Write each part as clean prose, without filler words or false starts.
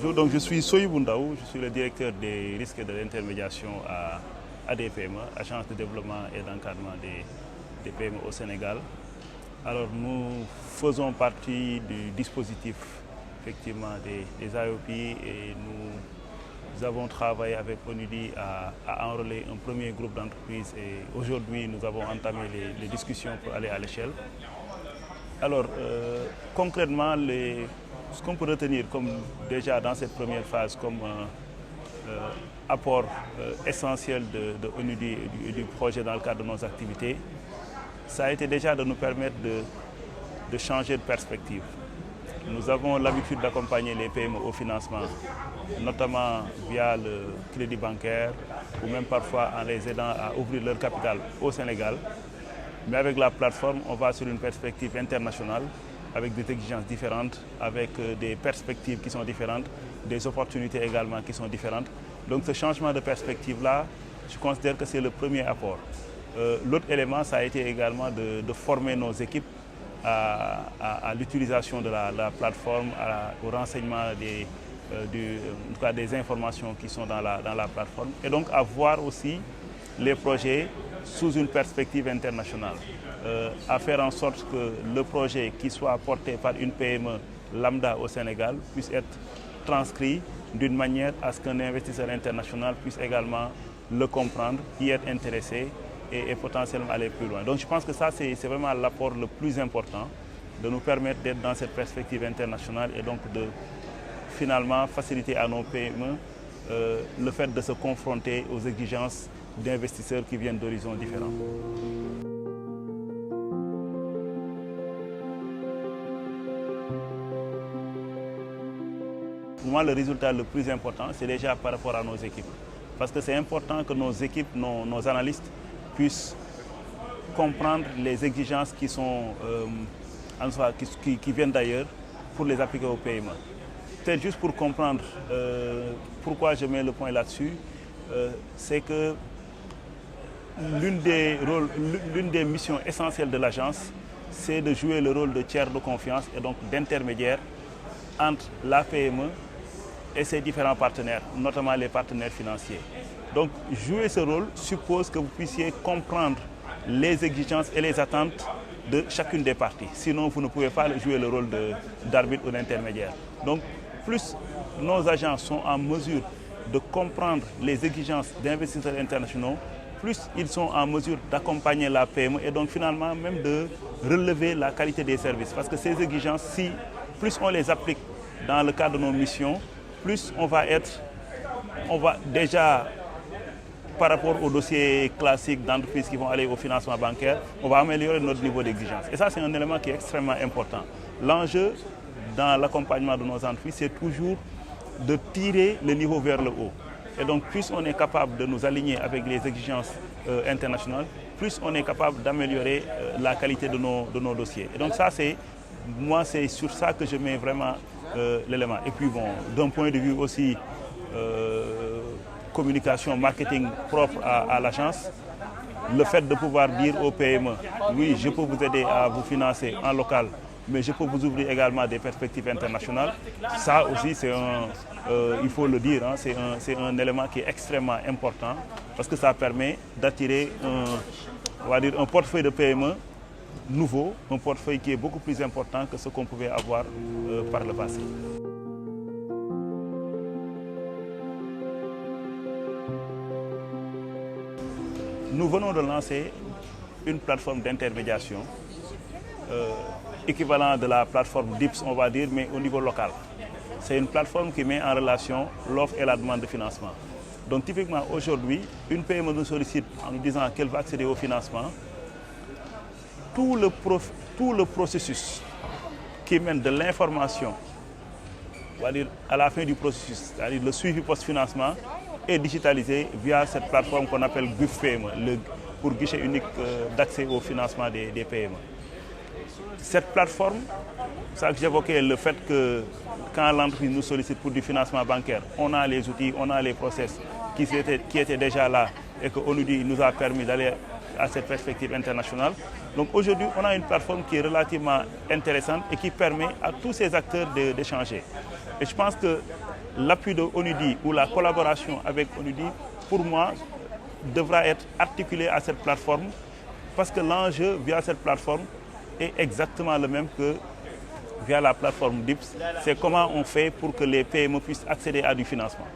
Bonjour, donc je suis Soyibou Ndaw, je suis le directeur des risques et de l'intermédiation à ADPME, Agence de développement et d'encadrement des PME au Sénégal. Alors nous faisons partie du dispositif effectivement des AOP et nous avons travaillé avec ONUDI à enrôler un premier groupe d'entreprises et aujourd'hui nous avons entamé les discussions pour aller à l'échelle. Alors concrètement, ce qu'on peut retenir comme déjà dans cette première phase comme apport essentiel de ONUDI et du projet dans le cadre de nos activités, ça a été déjà de nous permettre de changer de perspective. Nous avons l'habitude d'accompagner les PME au financement, notamment via le crédit bancaire ou même parfois en les aidant à ouvrir leur capital au Sénégal. Mais avec la plateforme, on va sur une perspective internationale avec des exigences différentes, avec des perspectives qui sont différentes, des opportunités également qui sont différentes. Donc ce changement de perspective-là, je considère que c'est le premier apport. L'autre élément, ça a été également de former nos équipes à l'utilisation de la plateforme, au renseignement en tout cas des informations qui sont dans la plateforme et donc à voir aussi les projets sous une perspective internationale, à faire en sorte que le projet qui soit porté par une PME lambda au Sénégal puisse être transcrit d'une manière à ce qu'un investisseur international puisse également le comprendre, y être intéressé et potentiellement aller plus loin. Donc je pense que ça c'est vraiment l'apport le plus important, de nous permettre d'être dans cette perspective internationale et donc de finalement faciliter à nos PME le fait de se confronter aux exigences d'investisseurs qui viennent d'horizons différents. Pour moi, le résultat le plus important, c'est déjà par rapport à nos équipes. Parce que c'est important que nos équipes, nos analystes, puissent comprendre les exigences qui sont, qui viennent d'ailleurs pour les appliquer aux PME. Peut-être juste pour comprendre pourquoi je mets le point là-dessus, c'est que l'une des missions essentielles de l'agence, c'est de jouer le rôle de tiers de confiance et donc d'intermédiaire entre la PME et ses différents partenaires, notamment les partenaires financiers. Donc jouer ce rôle suppose que vous puissiez comprendre les exigences et les attentes de chacune des parties. Sinon, vous ne pouvez pas jouer le rôle d'arbitre ou d'intermédiaire. Donc plus nos agents sont en mesure de comprendre les exigences d'investisseurs internationaux, plus ils sont en mesure d'accompagner la PME et donc finalement même de relever la qualité des services. Parce que ces exigences, plus on les applique dans le cadre de nos missions, plus on va déjà, par rapport aux dossiers classiques d'entreprises qui vont aller au financement bancaire, on va améliorer notre niveau d'exigence. Et ça, c'est un élément qui est extrêmement important. L'enjeu dans l'accompagnement de nos entreprises, c'est toujours de tirer le niveau vers le haut. Et donc, plus on est capable de nous aligner avec les exigences internationales, plus on est capable d'améliorer la qualité de nos dossiers. Et donc ça, c'est sur ça que je mets vraiment l'élément. Et puis bon, d'un point de vue aussi communication, marketing propre à l'agence, le fait de pouvoir dire aux PME, oui, je peux vous aider à vous financer en local, mais je peux vous ouvrir également des perspectives internationales. Ça aussi, il faut le dire, hein, c'est un élément qui est extrêmement important parce que ça permet d'attirer un portefeuille de PME nouveau, un portefeuille qui est beaucoup plus important que ce qu'on pouvait avoir par le passé. Nous venons de lancer une plateforme d'intermédiation équivalent de la plateforme DIPS, on va dire, mais au niveau local. C'est une plateforme qui met en relation l'offre et la demande de financement. Donc typiquement aujourd'hui, une PME nous sollicite en nous disant qu'elle va accéder au financement. Tout le processus qui mène de l'information à la fin du processus, c'est-à-dire le suivi post-financement, est digitalisé via cette plateforme qu'on appelle GUF PME, pour guichet unique d'accès au financement des PME. Cette plateforme, c'est ça que j'évoquais, le fait que quand l'entreprise nous sollicite pour du financement bancaire, on a les outils, on a les process qui étaient déjà là et que ONUDI nous a permis d'aller à cette perspective internationale. Donc aujourd'hui, on a une plateforme qui est relativement intéressante et qui permet à tous ces acteurs d'échanger. Et je pense que l'appui de Onudi ou la collaboration avec Onudi, pour moi, devra être articulé à cette plateforme parce que l'enjeu via cette plateforme est exactement le même que via la plateforme DIPS. C'est comment on fait pour que les PME puissent accéder à du financement.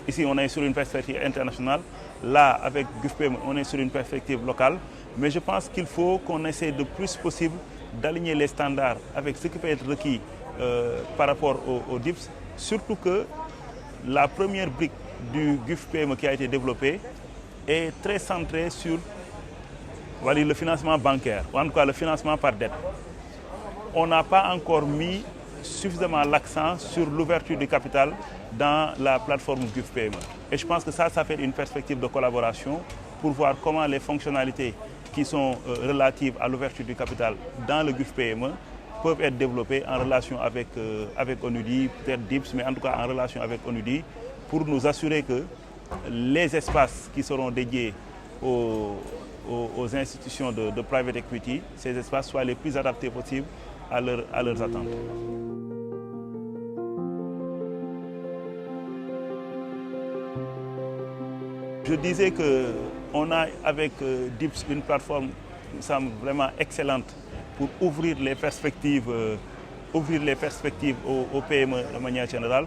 Ici, on est sur une perspective internationale. Là, avec GUFPM, on est sur une perspective locale. Mais je pense qu'il faut qu'on essaie le plus possible d'aligner les standards avec ce qui peut être requis par rapport au DIPS. Surtout que la première brique du GUFPM qui a été développée est très centrée sur le financement bancaire, ou en tout cas le financement par dette. On n'a pas encore mis suffisamment l'accent sur l'ouverture du capital dans la plateforme GUFPM. Et je pense que ça fait une perspective de collaboration pour voir comment les fonctionnalités qui sont relatives à l'ouverture du capital dans le GUFPM peuvent être développées en relation avec Onudi, peut-être DIPS, mais en tout cas en relation avec Onudi, pour nous assurer que les espaces qui seront dédiés aux institutions de private equity, ces espaces soient les plus adaptés possibles à leurs attentes. Je disais qu'on a avec DIPS une plateforme qui me semble vraiment excellente pour ouvrir les perspectives aux PME de manière générale.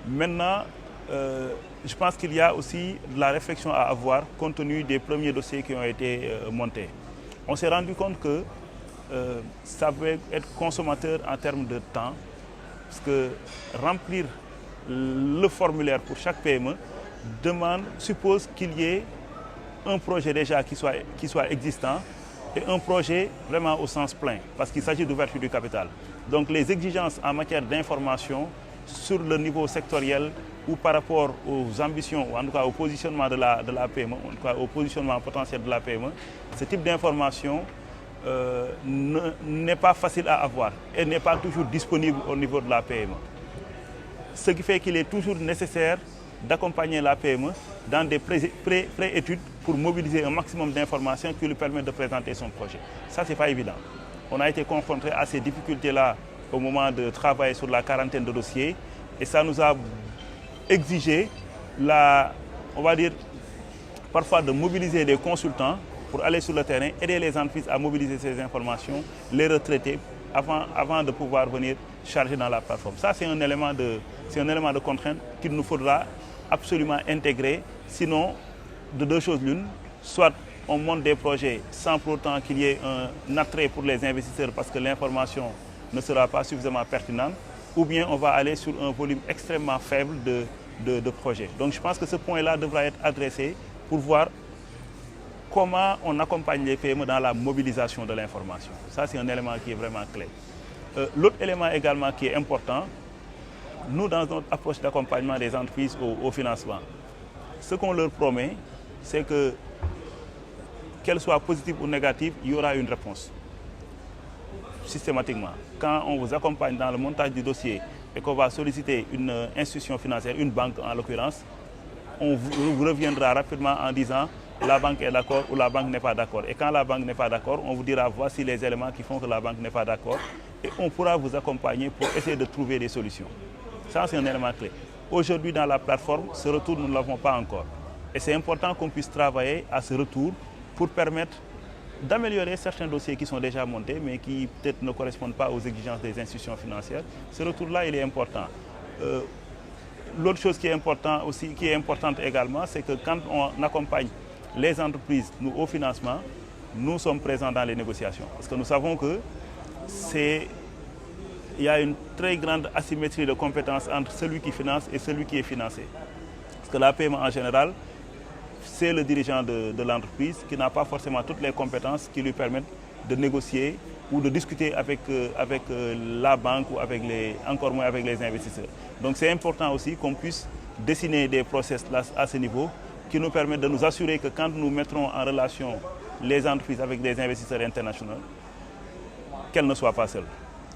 Maintenant, je pense qu'il y a aussi de la réflexion à avoir compte tenu des premiers dossiers qui ont été montés. On s'est rendu compte que ça peut être consommateur en termes de temps, parce que remplir le formulaire pour chaque PME suppose qu'il y ait un projet déjà qui soit existant et un projet vraiment au sens plein, parce qu'il s'agit d'ouverture du capital. Donc les exigences en matière d'information sur le niveau sectoriel ou par rapport aux ambitions, ou en tout cas au positionnement de la PME, en tout cas au positionnement potentiel de la PME, ce type d'information n'est pas facile à avoir et n'est pas toujours disponible au niveau de la PME. Ce qui fait qu'il est toujours nécessaire d'accompagner la PME dans des pré-études pour mobiliser un maximum d'informations qui lui permettent de présenter son projet. Ça, ce n'est pas évident. On a été confronté à ces difficultés-là au moment de travailler sur la quarantaine de dossiers et ça nous a exigé, on va dire, parfois de mobiliser des consultants pour aller sur le terrain, aider les entreprises à mobiliser ces informations, les retraiter avant de pouvoir venir charger dans la plateforme. Ça, c'est un élément de contrainte qu'il nous faudra absolument intégrer. Sinon, de deux choses l'une, soit on monte des projets sans pour autant qu'il y ait un attrait pour les investisseurs parce que l'information ne sera pas suffisamment pertinente, ou bien on va aller sur un volume extrêmement faible de projets. Donc je pense que ce point-là devra être adressé pour voir comment on accompagne les PME dans la mobilisation de l'information. Ça, c'est un élément qui est vraiment clé. L'autre élément également qui est important, nous, dans notre approche d'accompagnement des entreprises au financement, ce qu'on leur promet, c'est que, qu'elle soit positive ou négative, il y aura une réponse. Systématiquement. Quand on vous accompagne dans le montage du dossier et qu'on va solliciter une institution financière, une banque en l'occurrence, on vous reviendra rapidement en disant la banque est d'accord ou la banque n'est pas d'accord. Et quand la banque n'est pas d'accord, on vous dira voici les éléments qui font que la banque n'est pas d'accord et on pourra vous accompagner pour essayer de trouver des solutions. Ça, c'est un élément clé. Aujourd'hui, dans la plateforme, ce retour, nous ne l'avons pas encore. Et c'est important qu'on puisse travailler à ce retour pour permettre d'améliorer certains dossiers qui sont déjà montés, mais qui peut-être ne correspondent pas aux exigences des institutions financières. Ce retour-là, il est important. L'autre chose qui est importante également, c'est que quand on accompagne les entreprises au financement, nous sommes présents dans les négociations. Parce que nous savons qu'il y a une très grande asymétrie de compétences entre celui qui finance et celui qui est financé. Parce que la PME en général, c'est le dirigeant de l'entreprise qui n'a pas forcément toutes les compétences qui lui permettent de négocier ou de discuter avec la banque ou encore moins avec les investisseurs. Donc c'est important aussi qu'on puisse dessiner des process à ce niveau qui nous permettent de nous assurer que quand nous mettrons en relation les entreprises avec des investisseurs internationaux, qu'elles ne soient pas seules,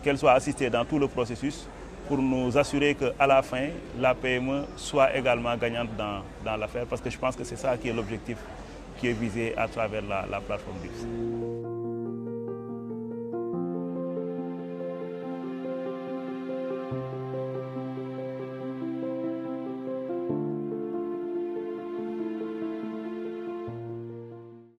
qu'elles soient assistées dans tout le processus pour nous assurer qu'à la fin, la PME soit également gagnante dans l'affaire, parce que je pense que c'est ça qui est l'objectif qui est visée à travers la plateforme BIPS.